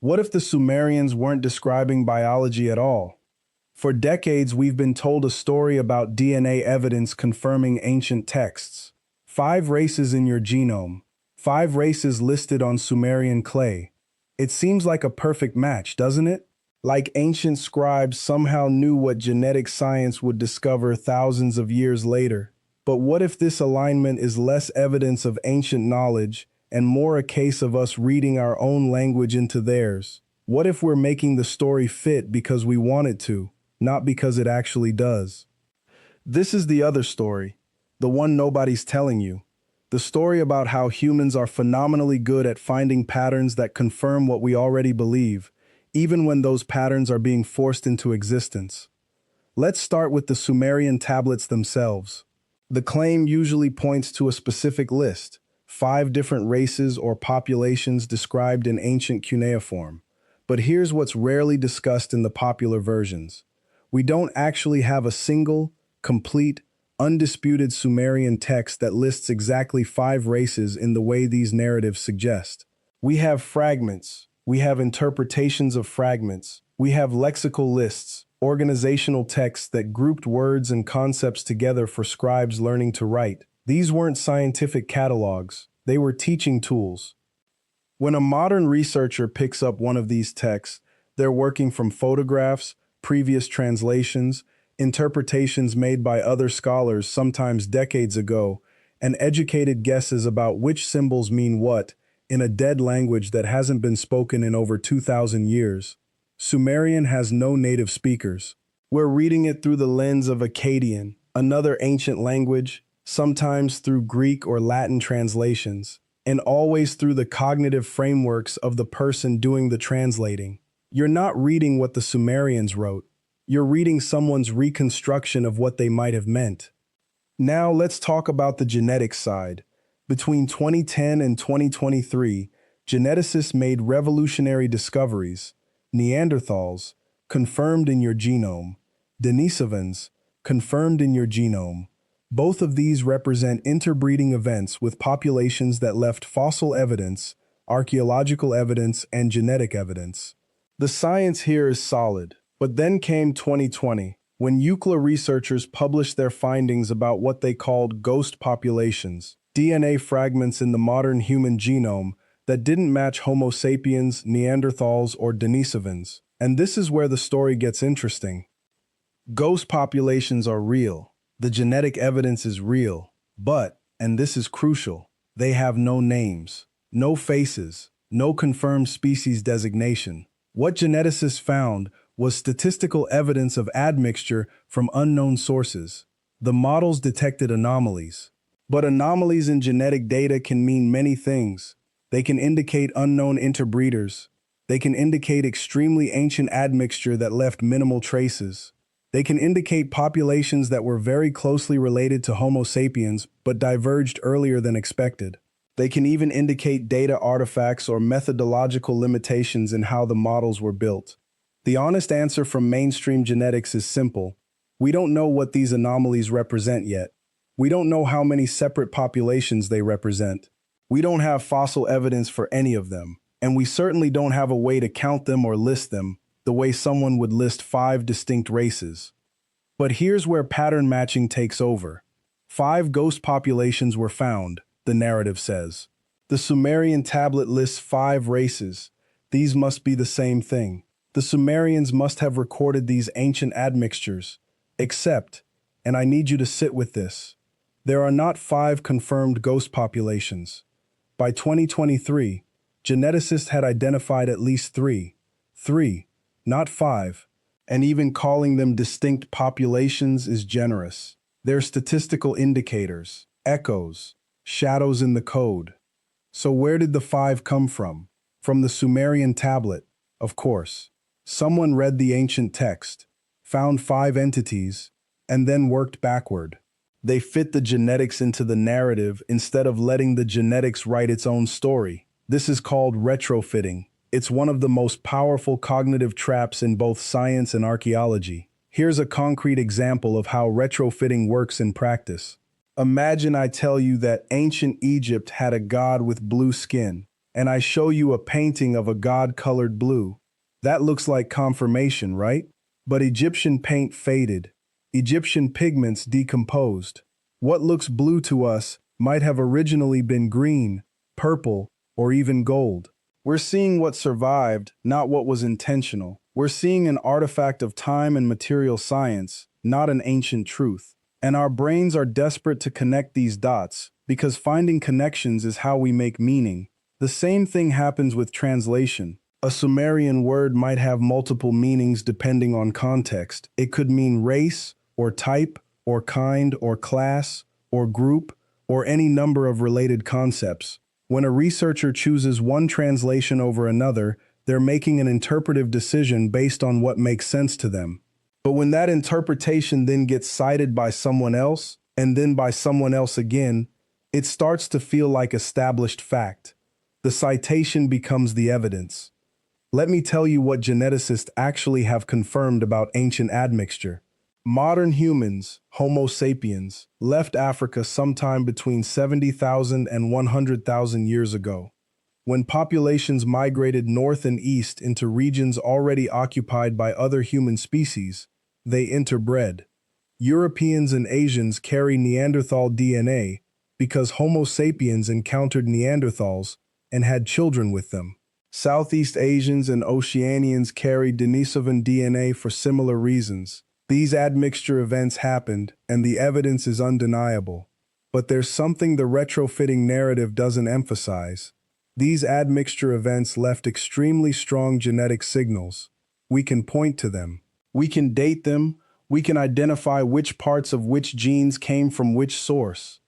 What if the Sumerians weren't describing biology at all? For decades, we've been told a story about DNA evidence confirming ancient texts. 5 races in your genome, 5 races listed on Sumerian clay. It seems like a perfect match, doesn't it? Like ancient scribes somehow knew what genetic science would discover thousands of years later. But what if this alignment is less evidence of ancient knowledge and more a case of us reading our own language into theirs? What if we're making the story fit because we want it to, not because it actually does? This is the other story, the one nobody's telling you. The story about how humans are phenomenally good at finding patterns that confirm what we already believe, even when those patterns are being forced into existence. Let's start with the Sumerian tablets themselves. The claim usually points to a specific list, 5 different races or populations described in ancient cuneiform. But here's what's rarely discussed in the popular versions. We don't actually have a single, complete, undisputed Sumerian text that lists exactly 5 races in the way these narratives suggest. We have fragments, we have interpretations of fragments, we have lexical lists, organizational texts that grouped words and concepts together for scribes learning to write. These weren't scientific catalogs, they were teaching tools. When a modern researcher picks up one of these texts, they're working from photographs, previous translations, interpretations made by other scholars sometimes decades ago, and educated guesses about which symbols mean what in a dead language that hasn't been spoken in over 2,000 years. Sumerian has no native speakers. We're reading it through the lens of Akkadian, another ancient language, sometimes through Greek or Latin translations, and always through the cognitive frameworks of the person doing the translating. You're not reading what the Sumerians wrote. You're reading someone's reconstruction of what they might have meant. Now let's talk about the genetics side. Between 2010 and 2023, geneticists made revolutionary discoveries. Neanderthals, confirmed in your genome. Denisovans, confirmed in your genome. Both of these represent interbreeding events with populations that left fossil evidence, archaeological evidence, and genetic evidence. The science here is solid, but then came 2020, when UCLA researchers published their findings about what they called ghost populations, DNA fragments in the modern human genome that didn't match Homo sapiens, Neanderthals, or Denisovans. And this is where the story gets interesting. Ghost populations are real. The genetic evidence is real. But, and this is crucial, they have no names, no faces, no confirmed species designation. What geneticists found was statistical evidence of admixture from unknown sources. The models detected anomalies. But anomalies in genetic data can mean many things. They can indicate unknown interbreeders. They can indicate extremely ancient admixture that left minimal traces. They can indicate populations that were very closely related to Homo sapiens but diverged earlier than expected. They can even indicate data artifacts or methodological limitations in how the models were built. The honest answer from mainstream genetics is simple. We don't know what these anomalies represent yet. We don't know how many separate populations they represent. We don't have fossil evidence for any of them, and we certainly don't have a way to count them or list them the way someone would list 5 distinct races. But here's where pattern matching takes over. 5 ghost populations were found, the narrative says. The Sumerian tablet lists 5 races. These must be the same thing. The Sumerians must have recorded these ancient admixtures. Except, and I need you to sit with this, there are not 5 confirmed ghost populations. By 2023, geneticists had identified at least 3. 3, not 5. And even calling them distinct populations is generous. They're statistical indicators, echoes, shadows in the code. So where did the 5 come from? From the Sumerian tablet, of course. Someone read the ancient text, found 5 entities, and then worked backward. They fit the genetics into the narrative instead of letting the genetics write its own story. This is called retrofitting. It's one of the most powerful cognitive traps in both science and archaeology. Here's a concrete example of how retrofitting works in practice. Imagine I tell you that ancient Egypt had a god with blue skin, and I show you a painting of a god-colored blue. That looks like confirmation, right? But Egyptian paint faded. Egyptian pigments decomposed. What looks blue to us might have originally been green, purple, or even gold. We're seeing what survived, not what was intentional. We're seeing an artifact of time and material science, not an ancient truth. And our brains are desperate to connect these dots, because finding connections is how we make meaning. The same thing happens with translation. A Sumerian word might have multiple meanings depending on context. It could mean race, or type, or kind, or class, or group, or any number of related concepts. When a researcher chooses one translation over another, they're making an interpretive decision based on what makes sense to them. But when that interpretation then gets cited by someone else, and then by someone else again, it starts to feel like established fact. The citation becomes the evidence. Let me tell you what geneticists actually have confirmed about ancient admixture. Modern humans, Homo sapiens, left Africa sometime between 70,000 and 100,000 years ago. When populations migrated north and east into regions already occupied by other human species, they interbred. Europeans and Asians carry Neanderthal DNA because Homo sapiens encountered Neanderthals and had children with them. Southeast Asians and Oceanians carry Denisovan DNA for similar reasons. These admixture events happened, and the evidence is undeniable. But there's something the retrofitting narrative doesn't emphasize. These admixture events left extremely strong genetic signals. We can point to them. We can date them. We can identify which parts of which genes came from which source.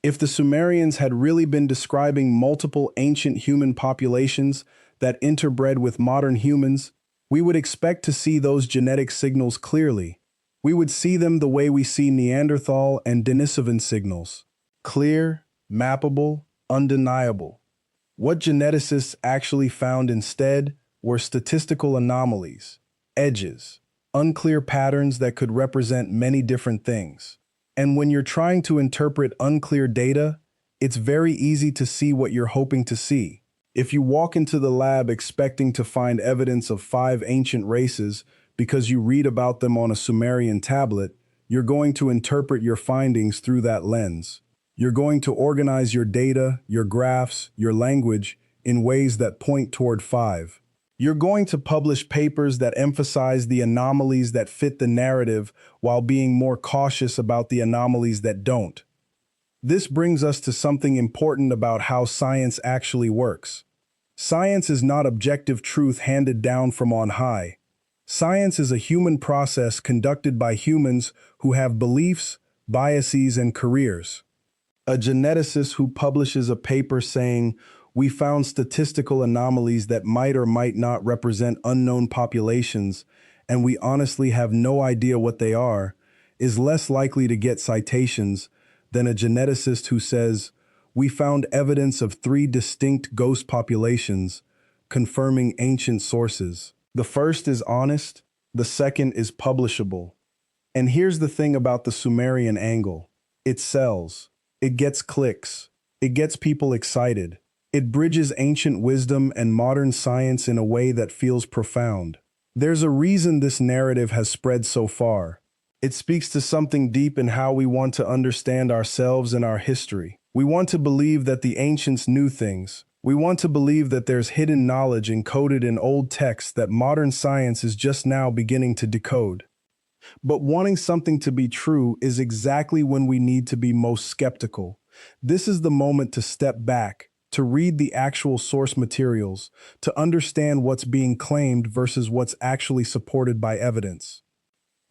If the Sumerians had really been describing multiple ancient human populations that interbred with modern humans, we would expect to see those genetic signals clearly. We would see them the way we see Neanderthal and Denisovan signals. Clear, mappable, undeniable. What geneticists actually found instead were statistical anomalies, edges, unclear patterns that could represent many different things. And when you're trying to interpret unclear data, it's very easy to see what you're hoping to see. If you walk into the lab expecting to find evidence of 5 ancient races because you read about them on a Sumerian tablet, you're going to interpret your findings through that lens. You're going to organize your data, your graphs, your language in ways that point toward 5. You're going to publish papers that emphasize the anomalies that fit the narrative while being more cautious about the anomalies that don't. This brings us to something important about how science actually works. Science is not objective truth handed down from on high. Science is a human process conducted by humans who have beliefs, biases, and careers. A geneticist who publishes a paper saying, "We found statistical anomalies that might or might not represent unknown populations, and we honestly have no idea what they are," is less likely to get citations than a geneticist who says, "We found evidence of 3 distinct ghost populations, confirming ancient sources." The first is honest, the second is publishable. And here's the thing about the Sumerian angle. It sells. It gets clicks. It gets people excited. It bridges ancient wisdom and modern science in a way that feels profound. There's a reason this narrative has spread so far. It speaks to something deep in how we want to understand ourselves and our history. We want to believe that the ancients knew things. We want to believe that there's hidden knowledge encoded in old texts that modern science is just now beginning to decode. But wanting something to be true is exactly when we need to be most skeptical. This is the moment to step back, to read the actual source materials, to understand what's being claimed versus what's actually supported by evidence.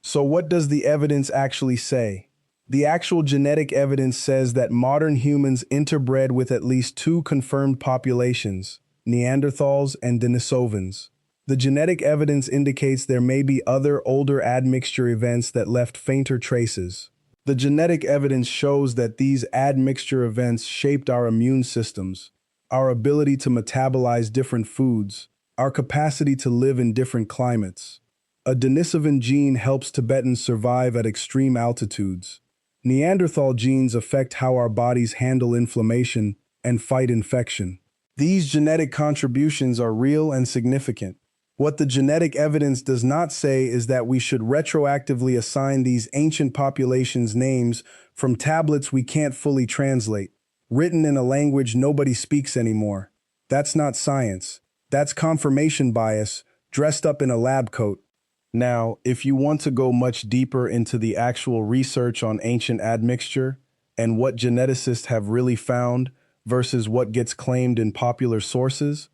So what does the evidence actually say? The actual genetic evidence says that modern humans interbred with at least 2 confirmed populations, Neanderthals and Denisovans. The genetic evidence indicates there may be other older admixture events that left fainter traces. The genetic evidence shows that these admixture events shaped our immune systems, our ability to metabolize different foods, our capacity to live in different climates. A Denisovan gene helps Tibetans survive at extreme altitudes. Neanderthal genes affect how our bodies handle inflammation and fight infection. These genetic contributions are real and significant. What the genetic evidence does not say is that we should retroactively assign these ancient populations names from tablets we can't fully translate, written in a language nobody speaks anymore. That's not science. That's confirmation bias, dressed up in a lab coat. Now, if you want to go much deeper into the actual research on ancient admixture and what geneticists have really found versus what gets claimed in popular sources,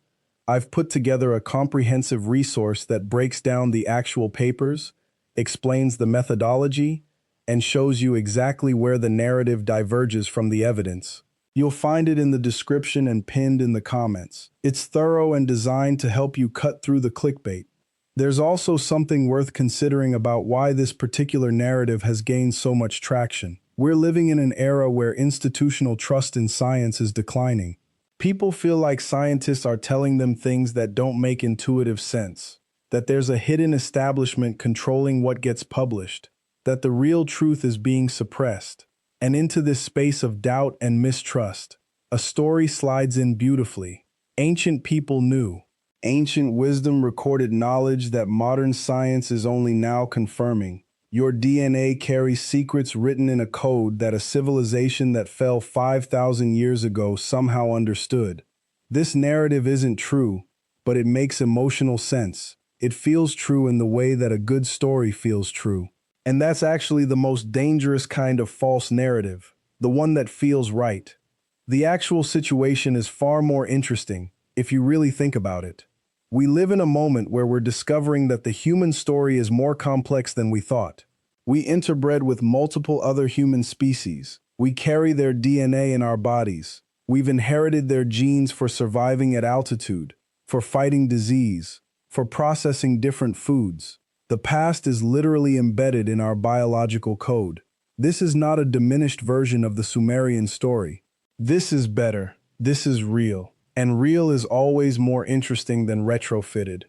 I've put together a comprehensive resource that breaks down the actual papers, explains the methodology, and shows you exactly where the narrative diverges from the evidence. You'll find it in the description and pinned in the comments. It's thorough and designed to help you cut through the clickbait. There's also something worth considering about why this particular narrative has gained so much traction. We're living in an era where institutional trust in science is declining. People feel like scientists are telling them things that don't make intuitive sense, that there's a hidden establishment controlling what gets published, that the real truth is being suppressed. And into this space of doubt and mistrust, a story slides in beautifully. Ancient people knew. Ancient wisdom recorded knowledge that modern science is only now confirming. Your DNA carries secrets written in a code that a civilization that fell 5,000 years ago somehow understood. This narrative isn't true, but it makes emotional sense. It feels true in the way that a good story feels true. And that's actually the most dangerous kind of false narrative, the one that feels right. The actual situation is far more interesting, if you really think about it. We live in a moment where we're discovering that the human story is more complex than we thought. We interbred with multiple other human species. We carry their DNA in our bodies. We've inherited their genes for surviving at altitude, for fighting disease, for processing different foods. The past is literally embedded in our biological code. This is not a diminished version of the Sumerian story. This is better. This is real. And real is always more interesting than retrofitted.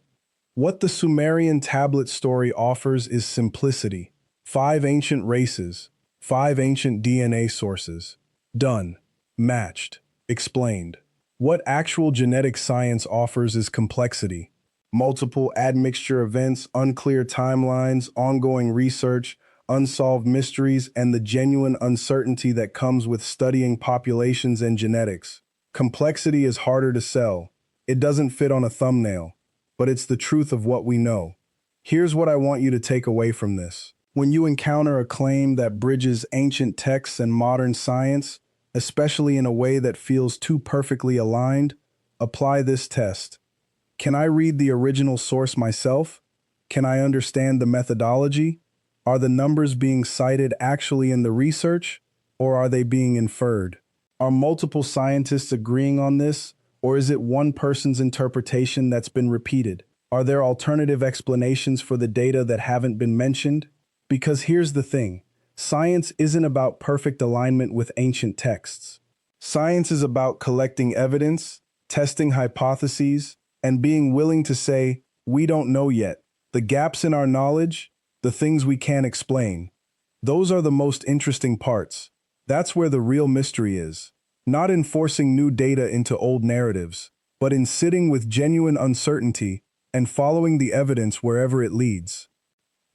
What the Sumerian tablet story offers is simplicity. 5 ancient races, 5 ancient DNA sources. Done. Matched. Explained. What actual genetic science offers is complexity. Multiple admixture events, unclear timelines, ongoing research, unsolved mysteries, and the genuine uncertainty that comes with studying populations and genetics. Complexity is harder to sell. It doesn't fit on a thumbnail, but it's the truth of what we know. Here's what I want you to take away from this. When you encounter a claim that bridges ancient texts and modern science, especially in a way that feels too perfectly aligned, apply this test. Can I read the original source myself? Can I understand the methodology? Are the numbers being cited actually in the research, or are they being inferred? Are multiple scientists agreeing on this, or is it one person's interpretation that's been repeated? Are there alternative explanations for the data that haven't been mentioned? Because here's the thing, science isn't about perfect alignment with ancient texts. Science is about collecting evidence, testing hypotheses, and being willing to say, we don't know yet. The gaps in our knowledge, the things we can't explain. Those are the most interesting parts. That's where the real mystery is. Not in forcing new data into old narratives, but in sitting with genuine uncertainty and following the evidence wherever it leads.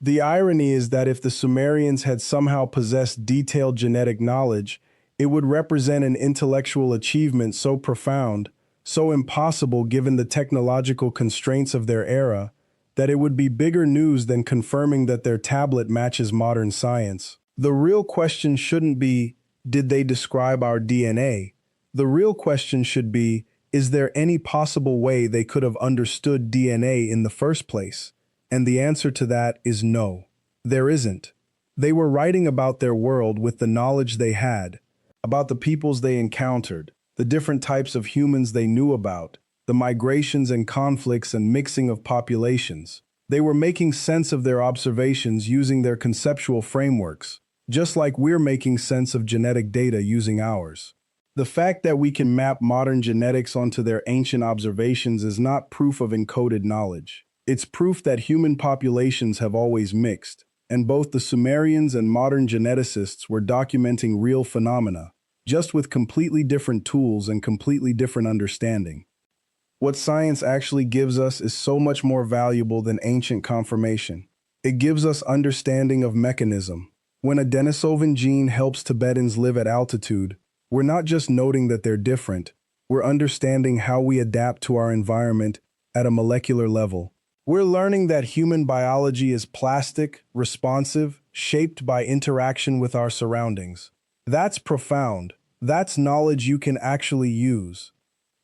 The irony is that if the Sumerians had somehow possessed detailed genetic knowledge, it would represent an intellectual achievement so profound, so impossible given the technological constraints of their era, that it would be bigger news than confirming that their tablet matches modern science. The real question shouldn't be, did they describe our DNA? The real question should be, is there any possible way they could have understood DNA in the first place? And the answer to that is no. There isn't. They were writing about their world with the knowledge they had, about the peoples they encountered, the different types of humans they knew about, the migrations and conflicts and mixing of populations. They were making sense of their observations using their conceptual frameworks, just like we're making sense of genetic data using ours. The fact that we can map modern genetics onto their ancient observations is not proof of encoded knowledge. It's proof that human populations have always mixed, and both the Sumerians and modern geneticists were documenting real phenomena, just with completely different tools and completely different understanding. What science actually gives us is so much more valuable than ancient confirmation. It gives us understanding of mechanism. When a Denisovan gene helps Tibetans live at altitude, we're not just noting that they're different, we're understanding how we adapt to our environment at a molecular level. We're learning that human biology is plastic, responsive, shaped by interaction with our surroundings. That's profound. That's knowledge you can actually use.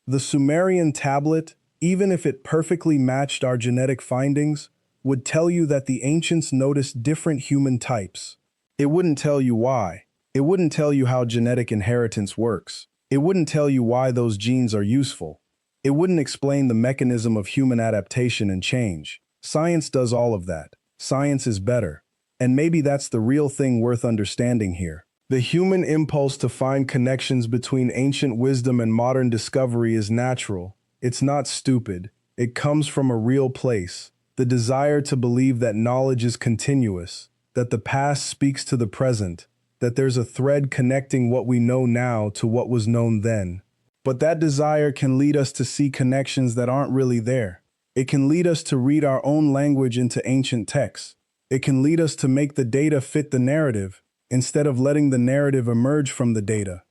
The Sumerian tablet, even if it perfectly matched our genetic findings, would tell you that the ancients noticed different human types. It wouldn't tell you why. It wouldn't tell you how genetic inheritance works. It wouldn't tell you why those genes are useful. It wouldn't explain the mechanism of human adaptation and change. Science does all of that. Science is better. And maybe that's the real thing worth understanding here. The human impulse to find connections between ancient wisdom and modern discovery is natural. It's not stupid. It comes from a real place. The desire to believe that knowledge is continuous, that the past speaks to the present, that there's a thread connecting what we know now to what was known then. But that desire can lead us to see connections that aren't really there. It can lead us to read our own language into ancient texts. It can lead us to make the data fit the narrative, instead of letting the narrative emerge from the data.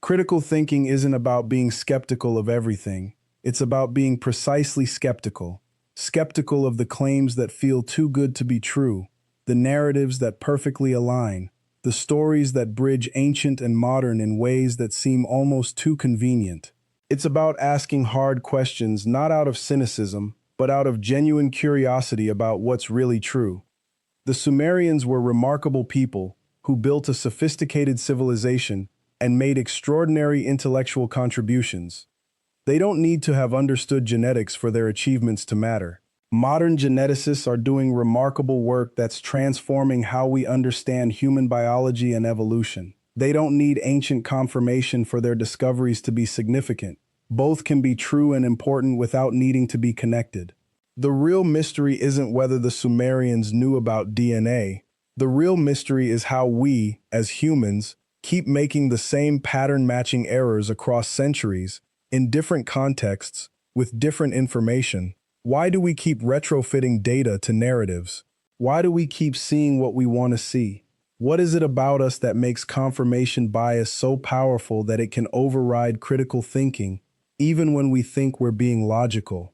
Critical thinking isn't about being skeptical of everything. It's about being precisely skeptical. Skeptical of the claims that feel too good to be true, the narratives that perfectly align, the stories that bridge ancient and modern in ways that seem almost too convenient. It's about asking hard questions not out of cynicism, but out of genuine curiosity about what's really true. The Sumerians were remarkable people who built a sophisticated civilization and made extraordinary intellectual contributions. They don't need to have understood genetics for their achievements to matter. Modern geneticists are doing remarkable work that's transforming how we understand human biology and evolution. They don't need ancient confirmation for their discoveries to be significant. Both can be true and important without needing to be connected. The real mystery isn't whether the Sumerians knew about DNA. The real mystery is how we, as humans, keep making the same pattern-matching errors across centuries, in different contexts, with different information. Why do we keep retrofitting data to narratives? Why do we keep seeing what we want to see? What is it about us that makes confirmation bias so powerful that it can override critical thinking, even when we think we're being logical?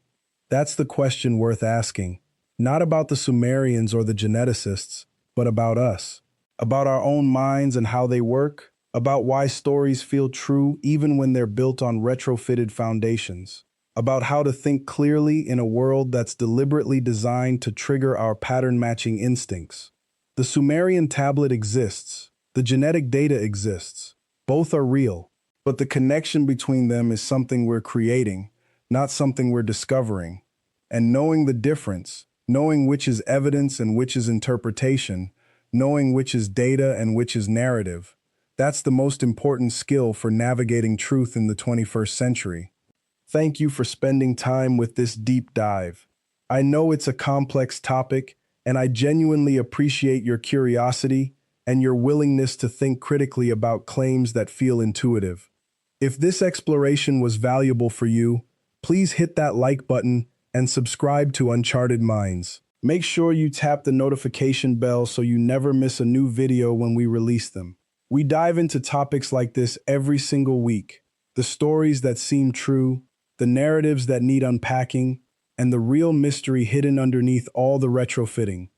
That's the question worth asking. Not about the Sumerians or the geneticists, but about us. About our own minds and how they work. About why stories feel true even when they're built on retrofitted foundations. About how to think clearly in a world that's deliberately designed to trigger our pattern-matching instincts. The Sumerian tablet exists. The genetic data exists. Both are real, but the connection between them is something we're creating, not something we're discovering. And knowing the difference, knowing which is evidence and which is interpretation, knowing which is data and which is narrative, that's the most important skill for navigating truth in the 21st century. Thank you for spending time with this deep dive. I know it's a complex topic, and I genuinely appreciate your curiosity and your willingness to think critically about claims that feel intuitive. If this exploration was valuable for you, please hit that like button and subscribe to Uncharted Minds. Make sure you tap the notification bell so you never miss a new video when we release them. We dive into topics like this every single week. The stories that seem true, the narratives that need unpacking, and the real mystery hidden underneath all the retrofitting.